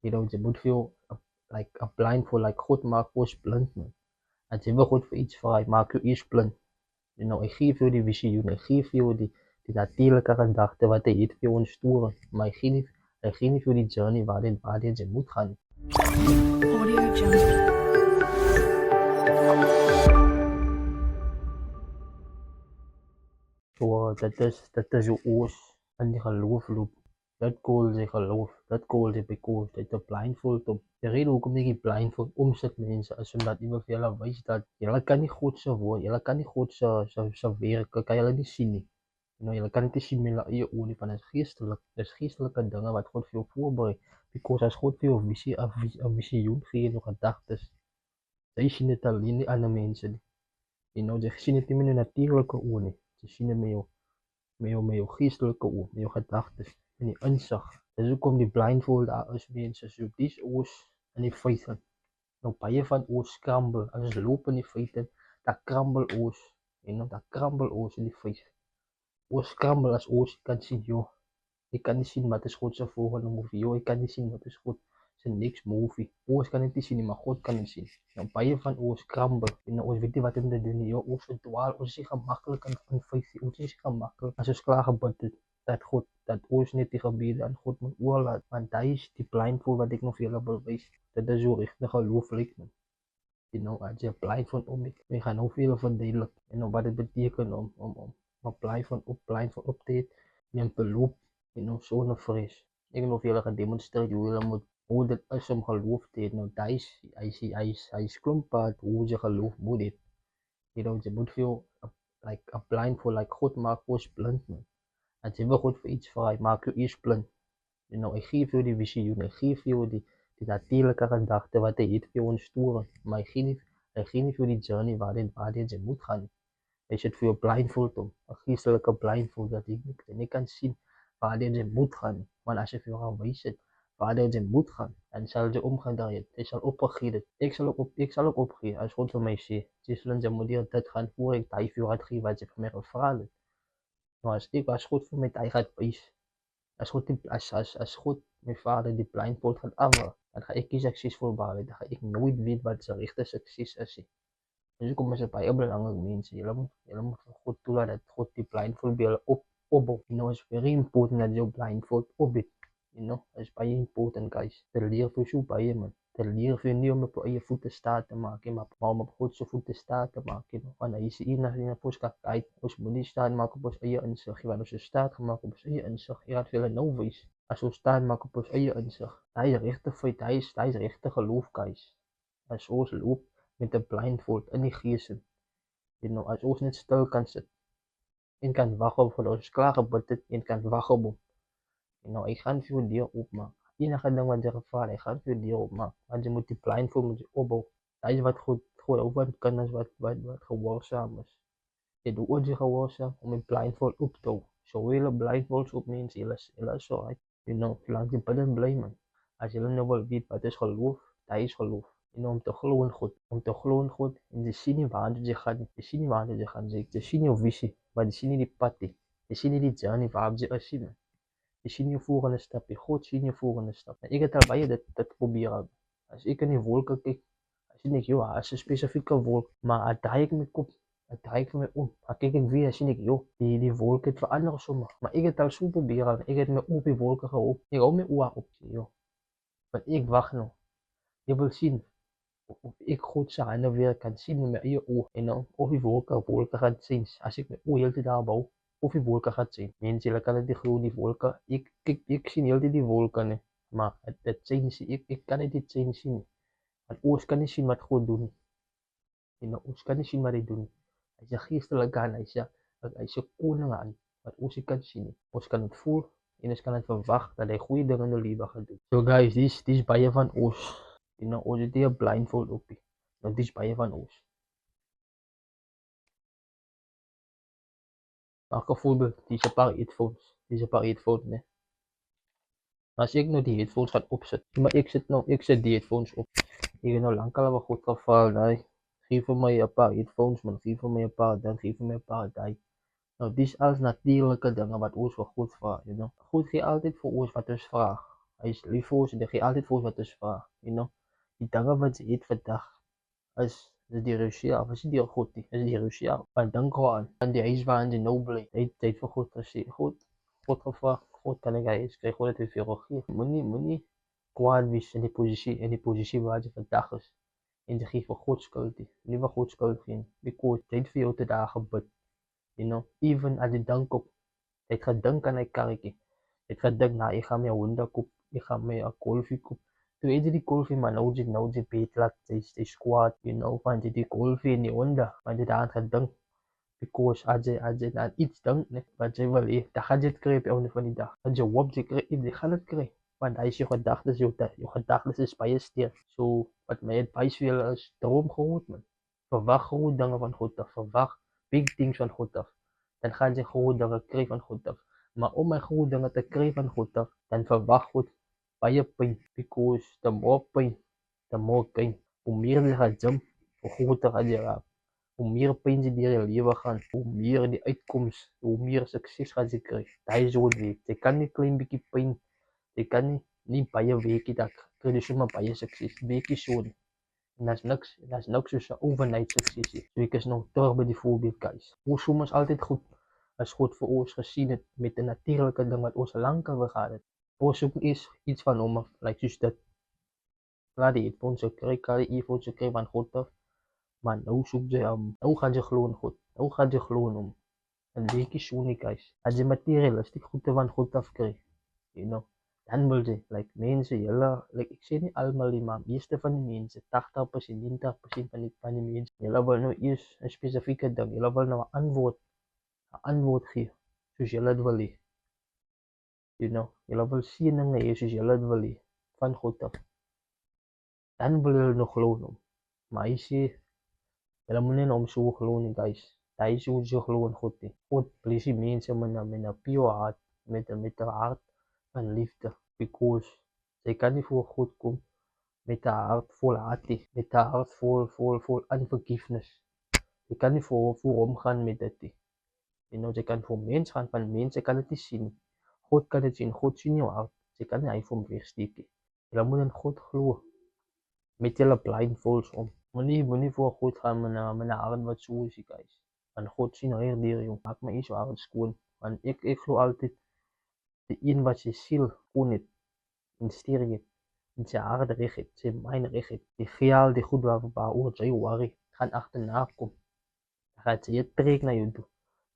Je moet veel, like a blindfold, like God maakt ons blind, man. Als je wil God voor iets vraagt, maak je eerst blind. Ik geef jou die visioen, ik geef jou die natuurlijke gedachten wat hij heeft voor ons sturen. Maar ik geef niet voor die journey waarin je moet gaan. Audio Jungle. So, dat is hoe oors in die geloof loop. Dat kool sy geloof, dat kool sy bekoos, dit is blindfold op. De reden hoekom ek die blindfold omsit mense is omdat jy wil vir julle wys dat julle kan nie God se woord, julle kan nie God se werke, kan julle nie sien nie. Julle kan dit nie sien met julle eie oë nie, want dit is geestelik. Dit is geestelike dinge wat God vir jou voorberei. Because as God vir jou 'n visioen gee en gedagtes, jy sien dit alleen nie ander mense nie. Jy sien dit nie met jou natuurlike oë nie. Jy sien dit met jou geestelike oë, met jou gedagtes en die insig. Dis hoekom die blindfold daar is mense. So dis ons in die feite. Nou baie van ons scramble, as ons loop in die feite, dan crumble ons. Dan crumble ons in die feite. Ons scramble as ons kan sien, joh. Ek kan nie sien wat is God se volgende move, joh. Ek kan nie sien wat is God se next move. Ons kan dit nie sien nie, maar God kan dit sien. Nou baie van ons scramble, ons weet nie wat om te doen nie, joh. Ons verdwaal, ons is nie gemakkelijk in feite. Ons is nie gemakkelijk as ons klaar gebid het. Dat ons net die gebede aan God moet oorlaat, want hy is die blindfold wat ek nog vir julle wil wys. Dit is hoe regtig geloof lyk, man. As jy blindfold om het, jy gaan nou vir julle verduidelik, wat dit beteken om blindfold op te het, en te loop, sonder vrees. Ek wil vir julle gaan demonstreer hoe dit is om geloof te het. Hy is klompad hoe jy geloof moet het. Jy moet veel, like a blindfold, like God maak ons blind, man. Als je wil God voor iets vraagt, maak je eerst blind. Ik geef jou die visioen, ik geef jou die natuurlijke gedachten wat hij heeft voor ons sturen. Maar ik geef niet voor die journey waarin je moet gaan. Hij zit voor je blindfold om, een geestelijke blindfold dat je niet kan zien waarin je moet gaan. Maar als je voor jou wijst waarin je moet gaan, dan zal je omgaan daarin. Hij zal opgegeven. Ik zal ook opgeven als God voor mij zegt. Je moet hier dit gaan voor ik tijd voor het geven wat je van mij gevraagd hebt. Maar as God vir my hy gaan wys, as God my vader die blindfold gaan afhaal, dan gaan ek nie suksesvol behaal, dan gaan ek nooit weet wat sy regte sukses is nie. Dus hoekom is dit baie belangrik mense, julle moet vir God toelaat dat God die blindfold by julle opbou. It's very important dat jou blindfold opbou. It's baie important guys. Dit leer vir so baie man. Dit leer vir nie om op eie voete staan te maak, maar om op God se voete staan te maak. Want hy is hier ons kan kyk, ons moet nie staan maak op ons eie insig, want ons is staat gemaak op ons eie insig. Hy het vir hulle nou wys, as ons staan maak op ons eie insig, hy is regte feit, hy is regte geloof guys. As ons loop met 'n blindfold in die gees in, as ons net stil kan sit en kan wag op God, ons klaar gebid het en kan wag op hom. Ek gaan vir jou deur oopmaak. Enige ding wat jy gevra het, ek gaan vir jou deur oopmaak. Want jy moet die blindfold moet jy opbou. Dit is wat God ook wat kinders wat gehoorsaam is. Jy doet ook jy gehoorsaam om die blindfold op te hou. So hele blindfolds op mense, julle is so uit. Laat die bidden bly man. As julle nou wil weet wat is geloof, dit is geloof. Om te glo in God. Om te glo in God en jy sien nie waar jy gaan. Jy sien nie waar jy gaan. Jy sien jou visie, maar jy sien nie die pad nie. Jy sien nie die journey waar jy is nie. Jy sien jou volgende stap, God sien jou volgende stap. Ek het al baie dit probeer. As ek in die wolke kyk, sien ek, joh, as 'n spesifieke wolk, maar draai ek my kop, draai ek vir my om. Maar kyk ek weer, sien ek, joh, die wolk het verander sommer. Maar ek het al so probeer, ek het my op die wolke gehou. Ek hou my oor op, joh. Want ek wag nou. Jy wil sien of ek God se hande weer kan sien met my eie oë. Of die wolke gaan sien. As ek my oë heeltyd daar bou, of die wolke gaat sien. Mense, julle kan dit nie glo die wolke. Ek sien heeltyd die wolke nie. Maar dit sien ek kan dit sien nie. Want ons kan nie sien wat God doen nie. Ons kan nie sien wat hy doen nie. Hy is 'n geestelike aan, hy is 'n koning aan wat ons nie kan sien nie. Ons kan dit voel en ons kan dit verwag dat hy goeie dinge in ons lewe gaan doen. So guys, dis baie van ons. Ons het nie 'n blindfold op nie. Dis baie van ons. Maak 'n voorbeeld, dis 'n paar headphones, né? As ek nou die headphones gaan opsit, maar ek sit die headphones op. Ek het nou lankal al goed geval, nee. Gee vir my 'n paar headphones, man, gee vir my 'n paar dan, gee vir my 'n paar daai. Dis alles natuurlike dinge wat ons vir God vra, God gee altyd vir ons wat ons vra. Hy is lief vir ons en hy gee altyd vir ons wat ons vra, you know. Die dinge wat jy het vandag is die Russia, of is nie deur God nie, is die Russia. Want dink aan die huis waarin jy nou bly. Hy het vir God gesê, God gevra, God kan ek huis kry, God het vir jou gegee. Moenie kwaad wees in die posisie waar jy vandag is. En jy gee vir God skuld nie. Nie vir God skuld gee nie. Because jy het vir jou te daar gebid. You know, even as jy dink op, jy het gedink aan 'n karretjie. Jy het gedink, nou, ek gaan my honde koop, ek gaan my 'n golfie koop. Toe het jy die golfie, maar nou jy beet laat, jy squat, you know, want jy die golfie en die honde, want jy daar aan gedink. Because as jy aan iets dink, net, wat jy wil hê, dan gaan jy het kry op einde van die dag. As jy hoop jy kry, jy gaan het kry. Want hy is jou gedagtes, jou gedagtes is baie sterk. So, wat my advice vir julle is, droom groot, man. Verwag groot dinge van God af, verwag big things van God af. Dan gaan jy groot dinge kry van God af. Maar om my groot dinge te kry van God af, dan verwag God baie pyn. Because the more pyn, the more gain. Hoe meer jy gaan gym, hoe groter gaan jy raak. Hoe meer pyn jy deur jou lewe gaan, hoe meer die uitkoms, hoe meer sukses gaan jy kry. Daai is hoe dit werk. Jy kan nie klein bietjie pyn, jy kan nie baie weekie dat kry jy sommer baie sukses. Weekie so nie. En dat is niks soos 'n overnight sukses nie. So ek is nog terug by die voorbeeld, guys. Ons soms altyd goed as God vir ons gesien het met 'n natuurlike ding wat ons lankal wou gehad het. Ons soek iets van hom af, like soos dit. Laat die ons kry, ons kry van God af. Maar nou soek jy nou gaan jy glo in God. Nou gaan jy glo in hom. En weekie so nie, guys. As jy materialistiek goede van God af kry, you know, dan wil jy, like mense, julle, like ek sê nie almal nie, maar meeste van die mense, 80%, 90% van die mense, julle wil nou eers 'n spesifieke ding, julle wil nou 'n antwoord gee, soos julle dit wil hê. You know, julle wil seëninge hê soos julle dit wil hê, van God af. Dan wil julle nog glo in hom. Maar hy sê, julle moet nie hom so glo nie, guys. Hy sê hoe jy glo in God nie. God bless die mense met 'n pure heart, met 'n hart van liefde. Because jy kan nie voor God kom met 'n hart vol haat nie, met 'n hart vol unforgiveness. Jy kan nie voor hom gaan met dit nie. You know, jy kan voor mens gaan, van mense kan dit nie sien nie. God kan dit sien, God sien jou hart. Jy kan nie hy vir hom wegsteek nie. Jy moet in God glo. Met julle blindfolds om. Moenie voor God gaan met 'n hart wat so is, guys. Want God sien reg deur jou. Maak my iets so hart skoon. Want ek glo altyd die een wat sy siel kon het, investeer het, en sy hart reg het, sy mind reg het, die geld, die goed waaroor jy worry, gaan agterna kom. Dan gaan jy trek na jou toe.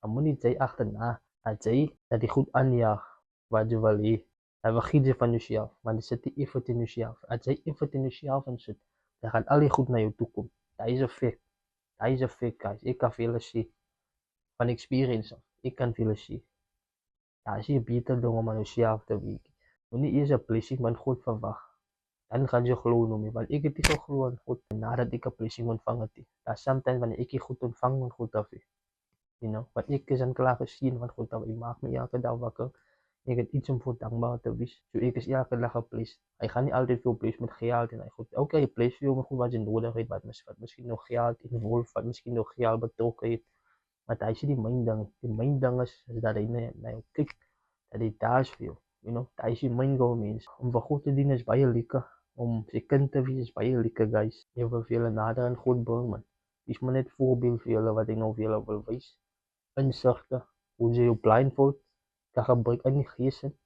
Dan moet nie jy agterna, dat die goed aanjaag, wat jy wil hê. Dan vergiet jy van jouself, want jy sit die effort in jouself. As jy effort in jouself insit, dan gaan al die goed na jou toe kom. Dat is 'n feit. Dat is 'n feit, guys. Ek kan vir julle sê, van experience af, ek kan vir julle sê, daar is jy beter ding om aan jouself te werk. Moenie eers 'n blessing van God verwag. Dan gaan jy glo in hom, want ek het nie geglo in God nadat ek 'n blessing ontvang het nie. Dat sometimes wanneer ek die goed ontvang van God af, you know, wat ek is aan klaar gesien van God af, hy maak my elke dag wakker. Ek het iets om voor dankbaar te wees. So ek is elke dag gebless. Hy gaan nie altyd veel bless met geld en hy goed. Okay, hy bless vir jou met goed wat jy nodig het, wat miskien nog geld involve, wat miskien nog geld betrokke het. Maar hy sê die myn ding. Die myn ding is dat hy na jou kyk, dat hy daar is vir jou. You know, hy is die myn goal, mens. Om vir God te dien is baie lekker. Om sy kind te wees is baie lekker, guys. Jy wil vir julle nader aan God bring, man. Dis maar net voorbeeld vir julle wat ek nou vir julle wil wys. Insigte, hoe jy jou blindfold kan gebruik in die gees in.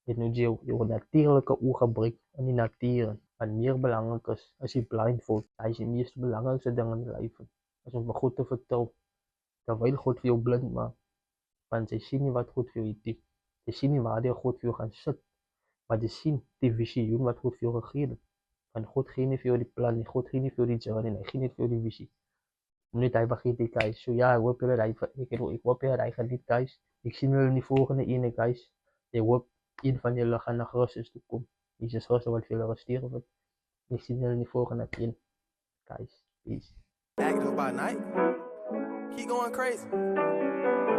En hoe jy jou natuurlike oog gebruik in die natuur. Wat meer belangrik is die blindfold. Hy is die meest belangrikste ding in die lewe. As om vir God te vertrou. Terwyl God vir jou blind maak. Want jy sien nie wat God vir jou het. Jy sien nie waar die God vir jou gaan sit. Maar jy sien die visioen wat God vir jou gegee het. Want God gee nie vir jou die plan nie. God gee nie vir jou die journey. Hy gee nie vir jou die visie. Om net hy vergeet die, guys. So ja, ek hoop julle hy geniet, guys. Ek sien julle in die volgende ene, guys. Ek hoop een van julle gaan na Christus toe kom. Jesus Christus wat vir julle gestuur het. Ek sien julle in die volgende een, guys. Peace. Active by night. Keep going crazy.